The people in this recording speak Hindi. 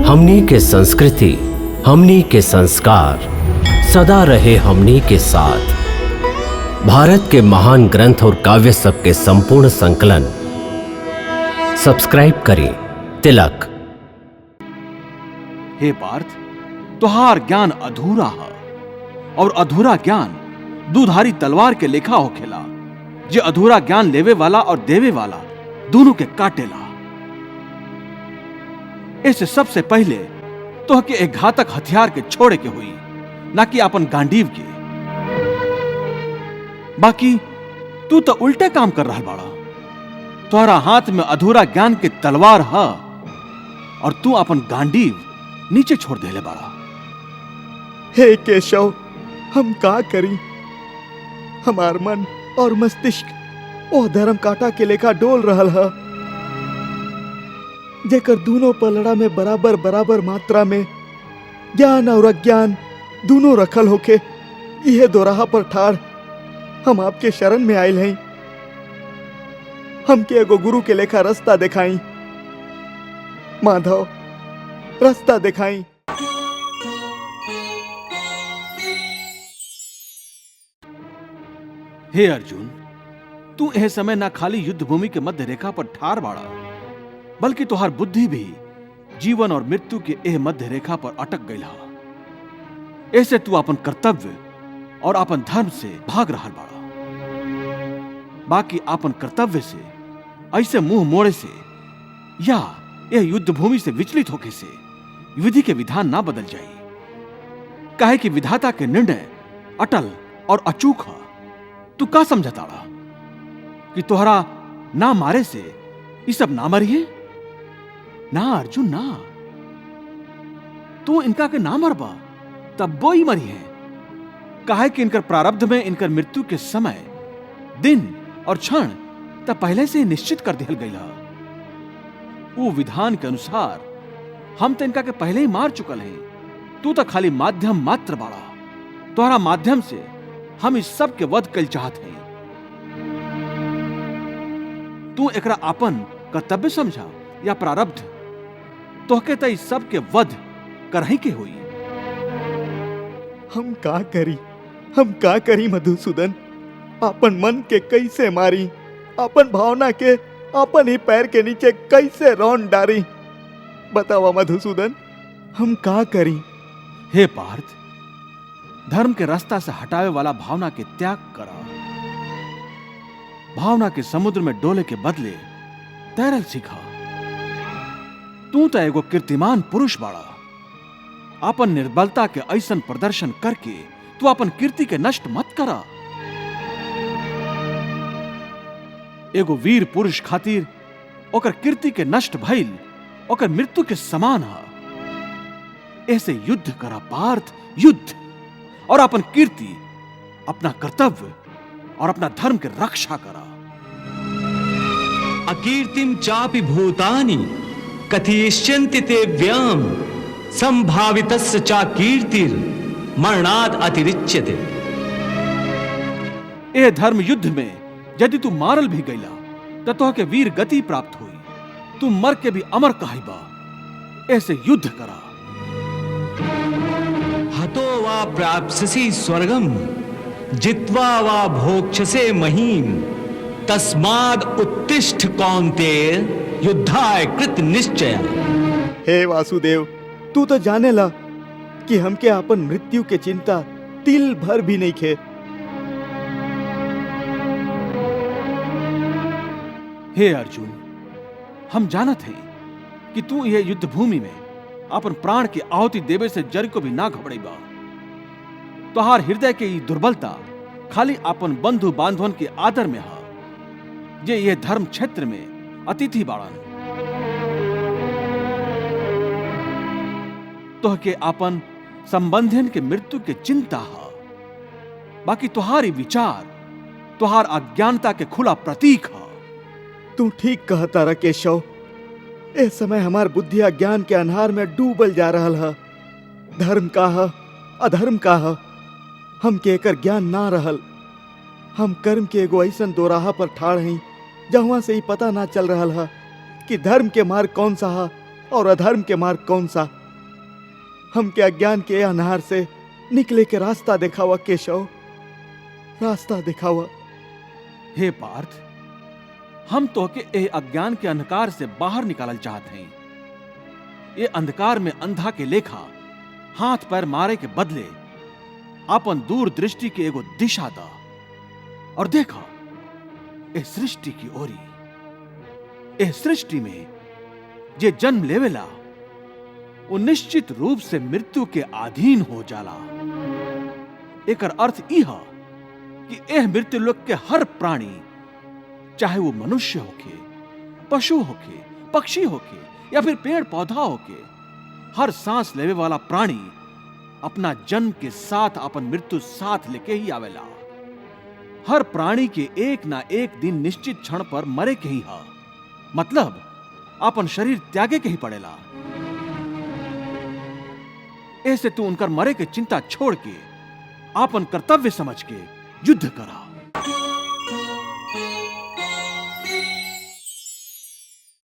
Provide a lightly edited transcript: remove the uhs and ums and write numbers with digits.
हमनी के संस्कृति, हमनी के संस्कार सदा रहे हमनी के साथ। भारत के महान ग्रंथ और काव्य सब के संपूर्ण संकलन सब्सक्राइब करें तिलक। हे पार्थ, तुहार ज्ञान अधूरा है और अधूरा ज्ञान दुधारी तलवार के लेखा होखेला, जे अधूरा ज्ञान लेवे वाला और देवे वाला दोनों के काटेला। इससे सबसे पहले तो के एक घातक हथियार के छोड़े के हुई, ना कि अपन गांडीव के। बाकी तू तो उल्टे काम कर रहा बाड़ा। तोहरा हाथ में अधूरा ज्ञान के तलवार है और तू अपन गांडीव नीचे छोड़ देले बाड़ा। हे केशव, हम का करी? हमार मन और मस्तिष्क ओ धर्म काटा के लेखा डोल रहल है, जेकर दोनों पलड़ा में बराबर बराबर मात्रा में ज्ञान और अज्ञान दोनों रखल होके यह दोराहा पर ठाड़ हम आपके शरण में आयल हैं। हमके एगो गुरु के लेखा रास्ता दिखाई। माधव, रास्ता दिखाई। हे अर्जुन, तू यह समय ना खाली युद्ध भूमि के मध्य रेखा पर ठाड़ बाड़ा, बल्कि तुहार बुद्धि भी जीवन और मृत्यु के एह मध्य रेखा पर अटक गई हा। ऐसे तू अपन कर्तव्य और अपन धर्म से भाग रहा बाड़ा। बाकी अपन कर्तव्य से ऐसे मुंह मोड़े से या यह युद्ध भूमि से विचलित होके से विधि के विधान ना बदल जाए। काहे कि विधाता के निर्णय अटल और अचूक है। तू का समझताड़ा कि तोहरा ना मारे से ये सब ना मरिए? ना अर्जुन, ना। तू इनका के ना मरबा तब वो ही मरी है। काहे कि इनकर प्रारब्ध में इनकर मृत्यु के समय, दिन और क्षण तब पहले से ही निश्चित कर दिया गया। वो विधान के अनुसार हम तो इनका के पहले ही मार चुकल हैं। तू तो खाली माध्यम मात्र बाड़ा। तोहरा माध्यम से हम इस सब के वध कल चाहत हैं। तू एकरा अपन कर्तव्य समझा या प्रारब्ध? तोहके तो इस सब के वध करही के हुई। हम का करी मधुसूदन? अपन मन के कैसे मारी? अपन भावना के अपन ही पैर के नीचे कैसे रौन डारी? बतावा मधुसूदन, हम का करी? हे पार्थ, धर्म के रास्ता से हटावे वाला भावना के त्याग करा। भावना के समुद्र में डोले के बदले तैरल सीखा। तू तो एगो कीर्तिमान पुरुष बाड़ा। अपन निर्बलता के ऐसन प्रदर्शन करके तू अपन कीर्ति के नष्ट मत करा। एगो वीर पुरुष खातिर ओकर कीर्ति के नष्ट भइल ओकर मृत्यु के समान है। ऐसे युद्ध करा पार्थ, युद्ध, और अपन कीर्ति, अपना कर्तव्य और अपना धर्म के रक्षा करा। अकीर्तिम चापि भूतानि कथयिष्यन्ति ते व्यम संभावितस्य चा कीर्तिर मरणाद अतिरिच्यते। ए धर्म युद्ध में यदि तू मारल भी गईला तो तोहके वीर गति प्राप्त हुई। तू मर के भी अमर कहिबा। ऐसे युद्ध करा। हतो वा प्राप्स्यसि स्वर्गम जित्वा वा भोक्ष्यसे महीम तस्माद् उत्तिष्ठ कौन्तेय युद्धाय कृत निश्चय। हे वासुदेव, तू तो जाने ला कि हमके अपन मृत्यु के चिंता तिल भर भी नहीं खे। हे अर्जुन, हम जानत हैं कि तू यह युद्ध भूमि में अपन प्राण की आहुति देवे से जर को भी ना घबरेबा। तोहार हृदय के ये दुर्बलता खाली अपन बंधु बांधवन के आदर में है, जे यह धर्म क्षेत्र में अतिथि बाड़न। तोहके अपन संबंधियन के मृत्यु के चिंता है। बाकी तुम्हारी विचार तुहार अज्ञानता के खुला प्रतीक है। तू ठीक कहता रा केशव। इस समय हमार बुद्धि अज्ञान के अन्हार में डूबल जा रहा है। धर्म का है, अधर्म का है, हम के एकर ज्ञान ना रहल। हम कर्म के एगो ऐसन दोराहा पर ठाड़ हैं जहाँ से ही पता ना चल रहा है कि धर्म के मार्ग कौन सा है और अधर्म के मार्ग कौन सा। हमके अज्ञान के अनहार से निकले के रास्ता दिखावा केशव, रास्ता दिखावा। हे पार्थ, हम तो के ए अज्ञान के अंधकार से बाहर निकालल चाहते हैं। ये अंधकार में अंधा के लेखा हाथ पैर मारे के बदले अपन दूर दृष्टि के एगो दिशा दा और देखा इस सृष्टि की ओरी। इस सृष्टि में जे जन्म लेवेला वो निश्चित रूप से मृत्यु के अधीन हो जाला। एकर अर्थ यह कि एह मृत्यु लोक के हर प्राणी, चाहे वो मनुष्य होके, पशु होके, पक्षी होके या फिर पेड़ पौधा होके, हर सांस लेवे वाला प्राणी अपना जन्म के साथ अपन मृत्यु साथ लेके ही आवेला। हर प्राणी के एक ना एक दिन निश्चित क्षण पर मरे के ही हा, मतलब अपन शरीर त्यागे के ही पड़ेला। ऐसे तू उनकर मरे के चिंता छोड़ के अपन कर्तव्य समझ के युद्ध करा।